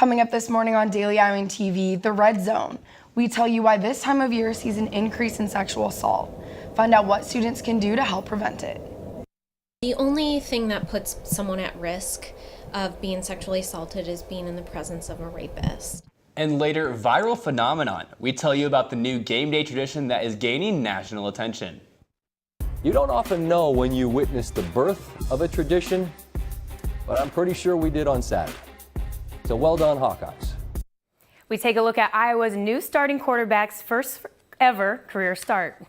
Coming up this morning on Daily Iowan TV, the Red Zone. We tell you why this time of year sees an increase in sexual assault. Find out what students can do to help prevent it. The only thing that puts someone at risk of being sexually assaulted is being in the presence of a rapist. And later, viral phenomenon. We tell you about the new Gameday tradition that is gaining national attention. You don't often know when you witness the birth of a tradition, but I'm pretty sure we did on Saturday. So well done, Hawkeyes. We take a look at Iowa's new starting quarterback's first ever career start.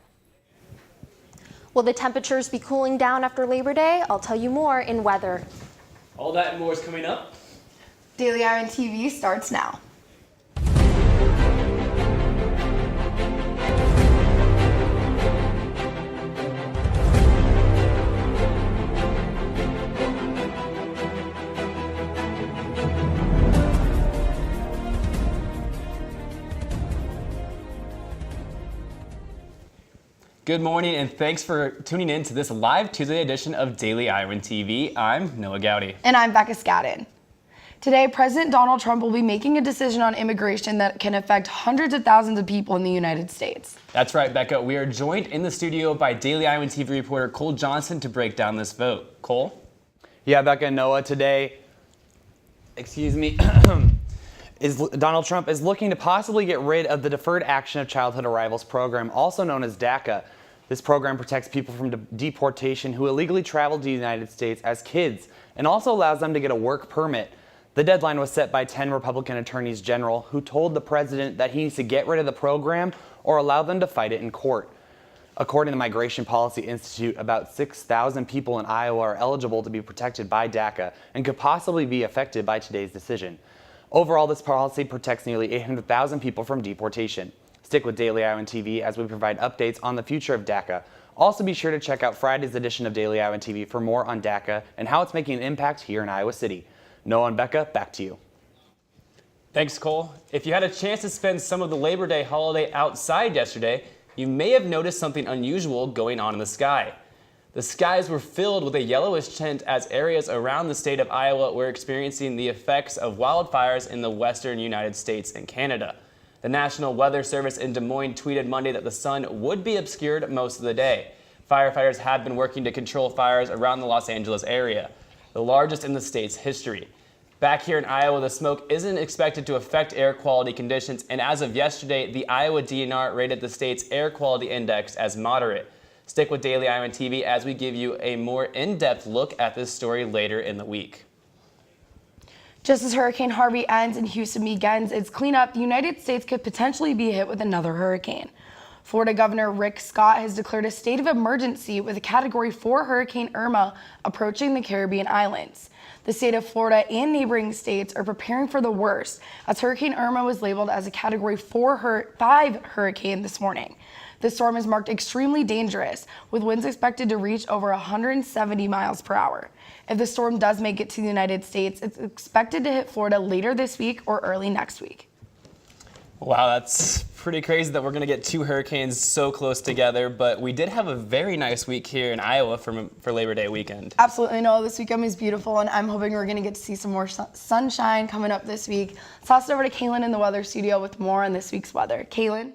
Will the temperatures be cooling down after Labor Day? I'll tell you more in weather. All that and more is coming up. Daily Iowan TV starts now. Good morning and thanks for tuning in to this live Tuesday edition of Daily Iowan TV. I'm Noah Gowdy. And I'm Becca Scadden. Today, President Donald Trump will be making a decision on immigration that can affect hundreds of thousands of people in the United States. That's right, Becca. We are joined in the studio by Daily Iowan TV reporter Cole Johnson to break down this vote. Cole? Yeah, Becca and Noah, today, Donald Trump is looking to possibly get rid of the Deferred Action of Childhood Arrivals program, also known as DACA. This program protects people from deportation who illegally traveled to the United States as kids and also allows them to get a work permit. The deadline was set by 10 Republican attorneys general who told the president that he needs to get rid of the program or allow them to fight it in court. According to the Migration Policy Institute, about 6,000 people in Iowa are eligible to be protected by DACA and could possibly be affected by today's decision. Overall, this policy protects nearly 800,000 people from deportation. Stick with Daily Iowan TV as we provide updates on the future of DACA. Also be sure to check out Friday's edition of Daily Iowan TV for more on DACA and how it's making an impact here in Iowa City. Noah and Becca, back to you. Thanks, Cole. If you had a chance to spend some of the Labor Day holiday outside yesterday, you may have noticed something unusual going on in the sky. The skies were filled with a yellowish tint as areas around the state of Iowa were experiencing the effects of wildfires in the western United States and Canada. The National Weather Service in Des Moines tweeted Monday that the sun would be obscured most of the day. Firefighters have been working to control fires around the Los Angeles area, the largest in the state's history. Back here in Iowa, the smoke isn't expected to affect air quality conditions, and as of yesterday, the Iowa DNR rated the state's air quality index as moderate. Stick with Daily Iowan TV as we give you a more in-depth look at this story later in the week. Just as Hurricane Harvey ends and Houston begins its cleanup, the United States could potentially be hit with another hurricane. Florida Governor Rick Scott has declared a state of emergency with a Category 4 Hurricane Irma approaching the Caribbean islands. The state of Florida and neighboring states are preparing for the worst, as Hurricane Irma was labeled as a Category 5 hurricane this morning. The storm is marked extremely dangerous, with winds expected to reach over 170 miles per hour. If the storm does make it to the United States, it's expected to hit Florida later this week or early next week. Wow, that's pretty crazy that we're going to get two hurricanes so close together, but we did have a very nice week here in Iowa for Labor Day weekend. Absolutely, no, this weekend was beautiful, and I'm hoping we're going to get to see some more sunshine coming up this week. Let's toss it over to Kaylin in the weather studio with more on this week's weather. Kaylin?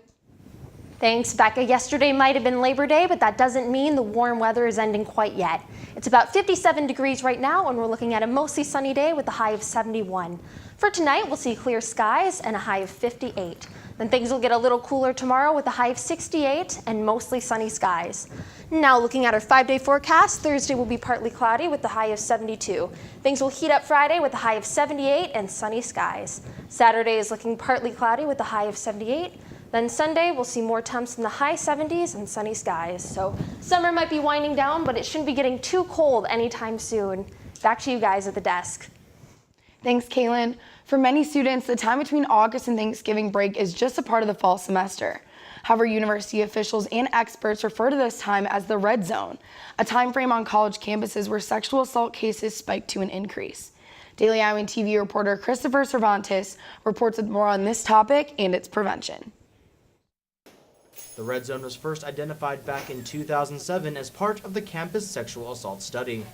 Thanks, Becca. Yesterday might have been Labor Day, but that doesn't mean the warm weather is ending quite yet. It's about 57 degrees right now, and we're looking at a mostly sunny day with a high of 71. For tonight, we'll see clear skies and a high of 58. Then things will get a little cooler tomorrow with a high of 68 and mostly sunny skies. Now looking at our 5-day forecast, Thursday will be partly cloudy with the high of 72. Things will heat up Friday with a high of 78 and sunny skies. Saturday is looking partly cloudy with a high of 78. Then Sunday, we'll see more temps in the high 70s and sunny skies. So summer might be winding down, but it shouldn't be getting too cold anytime soon. Back to you guys at the desk. Thanks, Kaylin. For many students, the time between August and Thanksgiving break is just a part of the fall semester. However, university officials and experts refer to this time as the red zone, a time frame on college campuses where sexual assault cases spike to an increase. Daily Iowan TV reporter Christopher Cervantes reports with more on this topic and its prevention. The red zone was first identified back in 2007 as part of the campus sexual assault study.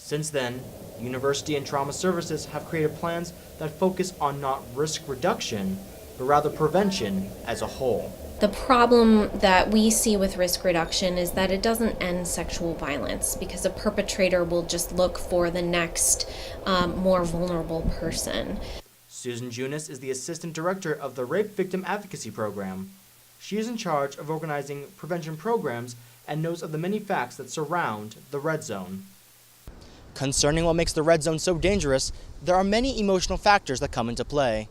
Since then, University and Trauma Services have created plans that focus on not risk reduction, but rather prevention as a whole. The problem that we see with risk reduction is that it doesn't end sexual violence because a perpetrator will just look for the next more vulnerable person. Susan Junis is the Assistant Director of the Rape Victim Advocacy Program. She is in charge of organizing prevention programs and knows of the many facts that surround the red zone. Concerning what makes the red zone so dangerous, there are many emotional factors that come into play,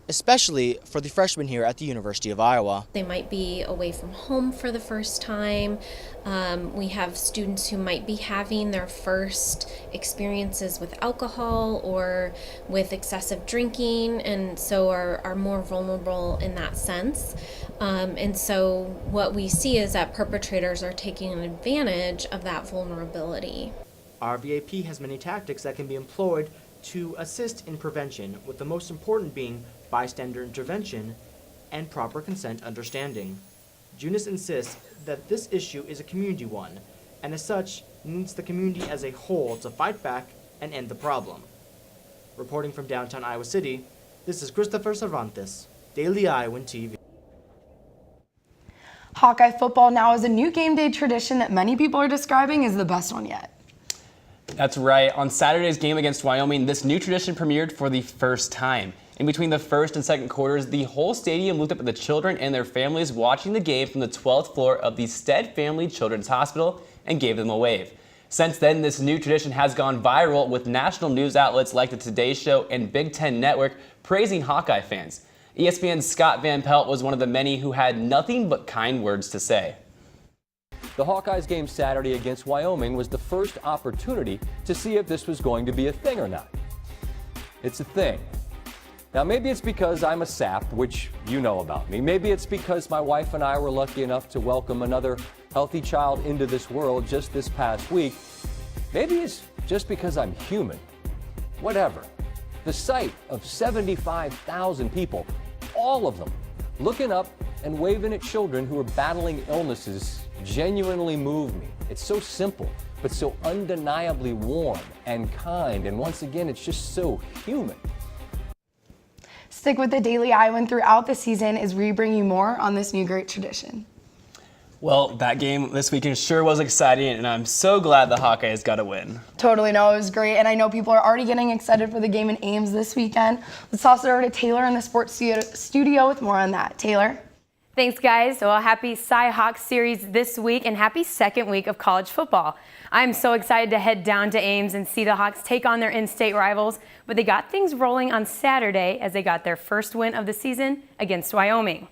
especially for the freshmen here at the University of Iowa. They might be away from home for the first time. We have students who might be having their first experiences with alcohol or with excessive drinking, and so are more vulnerable in that sense. And so what we see is that perpetrators are taking advantage of that vulnerability. RVAP has many tactics that can be employed to assist in prevention, with the most important being bystander intervention and proper consent understanding. Junis insists that this issue is a community one, and as such, needs the community as a whole to fight back and end the problem. Reporting from downtown Iowa City, this is Christopher Cervantes, Daily Iowan TV. Hawkeye football now is a new game day tradition that many people are describing as the best one yet. That's right. On Saturday's game against Wyoming, this new tradition premiered for the first time. In between the first and second quarters, the whole stadium looked up at the children and their families watching the game from the 12th floor of the Stead Family Children's Hospital and gave them a wave. Since then, this new tradition has gone viral, with national news outlets like the Today Show and Big Ten Network praising Hawkeye fans. ESPN's Scott Van Pelt was one of the many who had nothing but kind words to say. The Hawkeyes game Saturday against Wyoming was the first opportunity to see if this was going to be a thing or not. It's a thing. Now, maybe it's because I'm a sap, which you know about me. Maybe it's because my wife and I were lucky enough to welcome another healthy child into this world just this past week. Maybe it's just because I'm human. Whatever. The sight of 75,000 people, all of them, looking up and waving at children who are battling illnesses genuinely moved me. It's so simple, but so undeniably warm and kind, and once again, it's just so human. Stick with the Daily Iowan throughout the season as we bring you more on this new great tradition. Well, that game this weekend sure was exciting, and I'm so glad the Hawkeyes got a win. Totally, no, it was great, and I know people are already getting excited for the game in Ames this weekend. Let's toss it over to Taylor in the sports studio with more on that. Taylor? Thanks, guys. Well, happy Cy-Hawks series this week and happy second week of college football. I'm so excited to head down to Ames and see the Hawks take on their in-state rivals, but they got things rolling on Saturday as they got their first win of the season against Wyoming.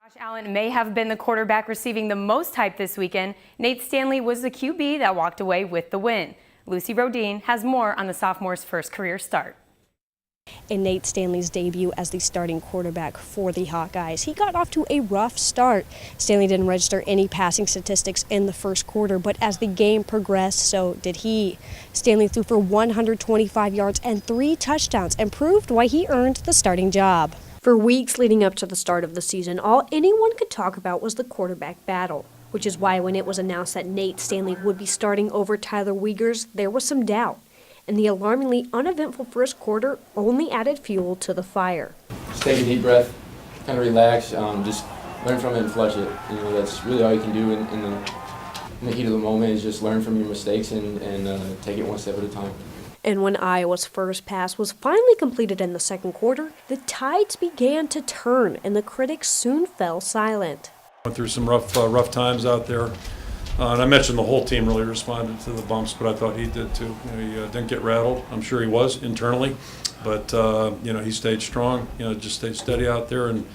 Josh Allen may have been the quarterback receiving the most hype this weekend. Nate Stanley was the QB that walked away with the win. Lucy Rodine has more on the sophomore's first career start. In Nate Stanley's debut as the starting quarterback for the Hawkeyes, he got off to a rough start. Stanley didn't register any passing statistics in the first quarter, but as the game progressed, so did he. Stanley threw for 125 yards and 3 touchdowns and proved why he earned the starting job. For weeks leading up to the start of the season, all anyone could talk about was the quarterback battle, which is why when it was announced that Nate Stanley would be starting over Tyler Wiegers, there was some doubt. And the alarmingly uneventful first quarter only added fuel to the fire. Just take a deep breath, kind of relax, just learn from it and flush it. You know, that's really all you can do in the heat of the moment, is just learn from your mistakes and take it one step at a time. And when Iowa's first pass was finally completed in the second quarter, the tides began to turn and the critics soon fell silent. Went through some rough times out there. And I mentioned the whole team really responded to the bumps, but I thought he did too. You know, he didn't get rattled. I'm sure he was internally, but you know, he stayed strong. You know, just stayed steady out there, and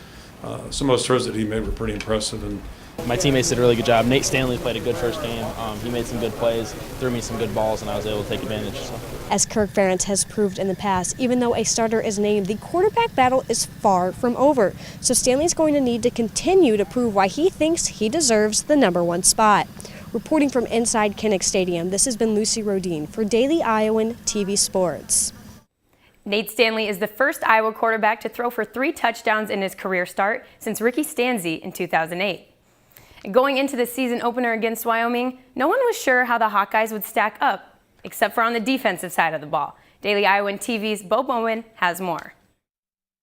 some of those throws that he made were pretty impressive. And my teammates did a really good job. Nate Stanley played a good first game. He made some good plays, threw me some good balls, and I was able to take advantage. So. As Kirk Ferentz has proved in the past, even though a starter is named, the quarterback battle is far from over. So Stanley's going to need to continue to prove why he thinks he deserves the #1 spot. Reporting from inside Kinnick Stadium, this has been Lucy Rodine for Daily Iowan TV Sports. Nate Stanley is the first Iowa quarterback to throw for 3 touchdowns in his career start since Ricky Stanzi in 2008. And going into the season opener against Wyoming, no one was sure how the Hawkeyes would stack up, except for on the defensive side of the ball. Daily Iowan TV's Bo Bowman has more.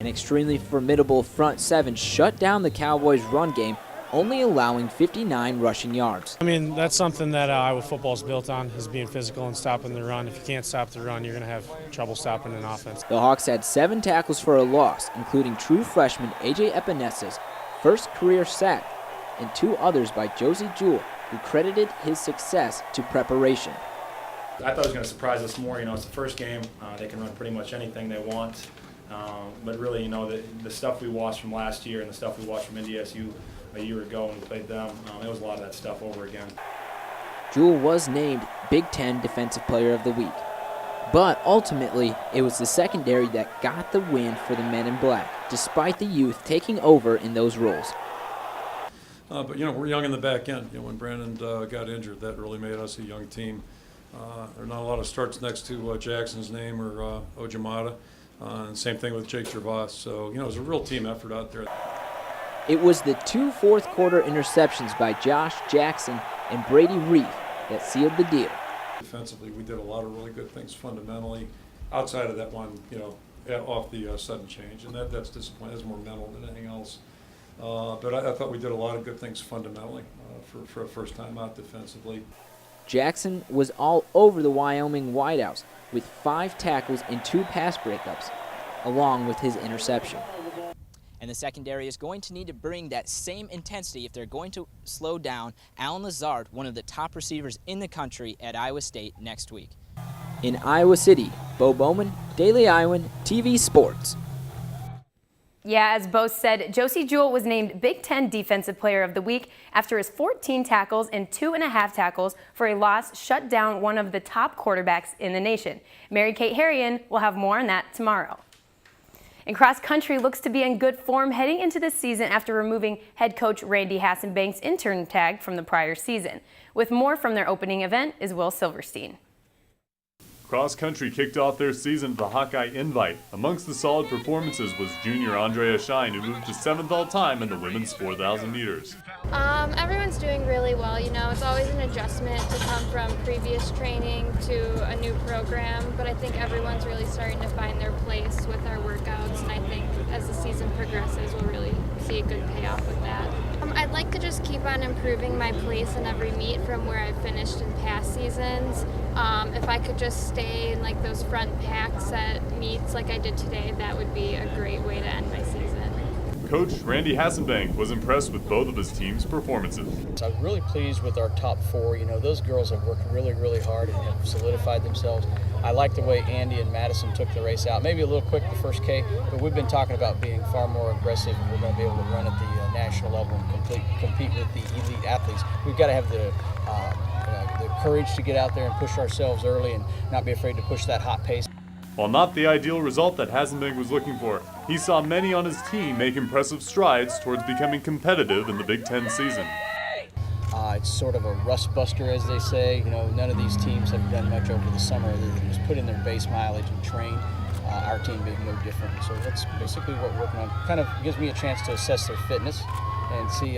An extremely formidable front seven shut down the Cowboys' run game, only allowing 59 rushing yards. I mean, that's something that Iowa football is built on, is being physical and stopping the run. If you can't stop the run, you're going to have trouble stopping an offense. The Hawks had 7 tackles for a loss, including true freshman A.J. Epenesa's first career sack, and 2 others by Josie Jewell, who credited his success to preparation. I thought it was going to surprise us more. It's the first game. They can run pretty much anything they want. But really, the stuff we watched from last year and the stuff we watched from NDSU a year ago when we played them, it was a lot of that stuff over again. Jewell was named Big Ten Defensive Player of the Week. But ultimately, it was the secondary that got the win for the men in black, despite the youth taking over in those roles. But we're young in the back end. When Brandon got injured, that really made us a young team. There are not a lot of starts next to Jackson's name or Ojamata. And same thing with Jake Gervais. So, it was a real team effort out there. It was the 2 fourth-quarter interceptions by Josh Jackson and Brady Reef that sealed the deal. Defensively, we did a lot of really good things fundamentally. Outside of that one, off the sudden change, and that's disappointing. That's more mental than anything else. But I thought we did a lot of good things fundamentally for a first time out defensively. Jackson was all over the Wyoming wideouts with 5 tackles and 2 pass breakups, along with his interception. And the secondary is going to need to bring that same intensity if they're going to slow down Alan Lazard, one of the top receivers in the country at Iowa State next week. In Iowa City, Bo Bowman, Daily Iowan, TV Sports. Yeah, as Bo said, Josie Jewell was named Big Ten Defensive Player of the Week after his 14 tackles and 2.5 tackles for a loss shut down one of the top quarterbacks in the nation. Mary Kate Harrion will have more on that tomorrow. And cross country looks to be in good form heading into this season after removing head coach Randy Hassenbank's intern tag from the prior season. With more from their opening event is Will Silverstein. Cross country kicked off their season with the Hawkeye Invite. Amongst the solid performances was junior Andrea Shine, who moved to 7th all-time in the women's 4,000 meters. Everyone's doing really well. It's always an adjustment to come from previous training to a new program, but I think everyone's really starting to find their place with our workouts, and I think as the season progresses, we'll really see a good payoff with that. I'd like to just keep on improving my place in every meet from where I've finished in past seasons. If I could just stay in those front packs at meets like I did today, that would be a great way to end my season. Coach Randy Hassenbank was impressed with both of his team's performances. I'm really pleased with our top 4. Those girls have worked really, really hard and have solidified themselves. I like the way Andy and Madison took the race out. Maybe a little quick the first K, but we've been talking about being far more aggressive if we're going to be able to run at the national level and compete with the elite athletes. We've got to have the courage to get out there and push ourselves early and not be afraid to push that hot pace. While not the ideal result that Hassenbank was looking for, he saw many on his team make impressive strides towards becoming competitive in the Big Ten season. It's sort of a rust buster, as they say. None of these teams have done much over the summer other than just put in their base mileage and train. Our team being no different. So that's basically what we're working on. Kind of gives me a chance to assess their fitness and see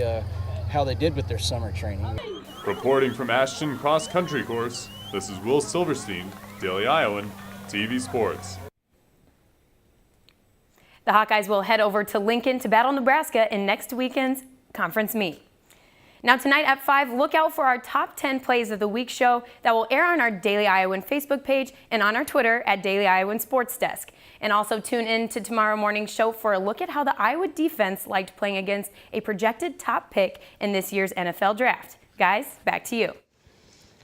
how they did with their summer training. Reporting from Ashton Cross Country Course, this is Will Silverstein, Daily Iowan, TV Sports. The Hawkeyes will head over to Lincoln to battle Nebraska in next weekend's conference meet. Now tonight at 5, look out for our top 10 plays of the week show that will air on our Daily Iowan Facebook page and on our Twitter at Daily Iowan Sports Desk. And also tune in to tomorrow morning's show for a look at how the Iowa defense liked playing against a projected top pick in this year's NFL draft. Guys, back to you.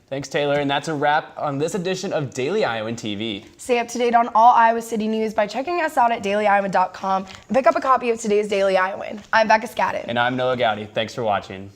Thanks, Taylor, and that's a wrap on this edition of Daily Iowan TV. Stay up to date on all Iowa City news by checking us out at dailyiowan.com and pick up a copy of today's Daily Iowan. I'm Becca Scadden. And I'm Noah Gowdy. Thanks for watching.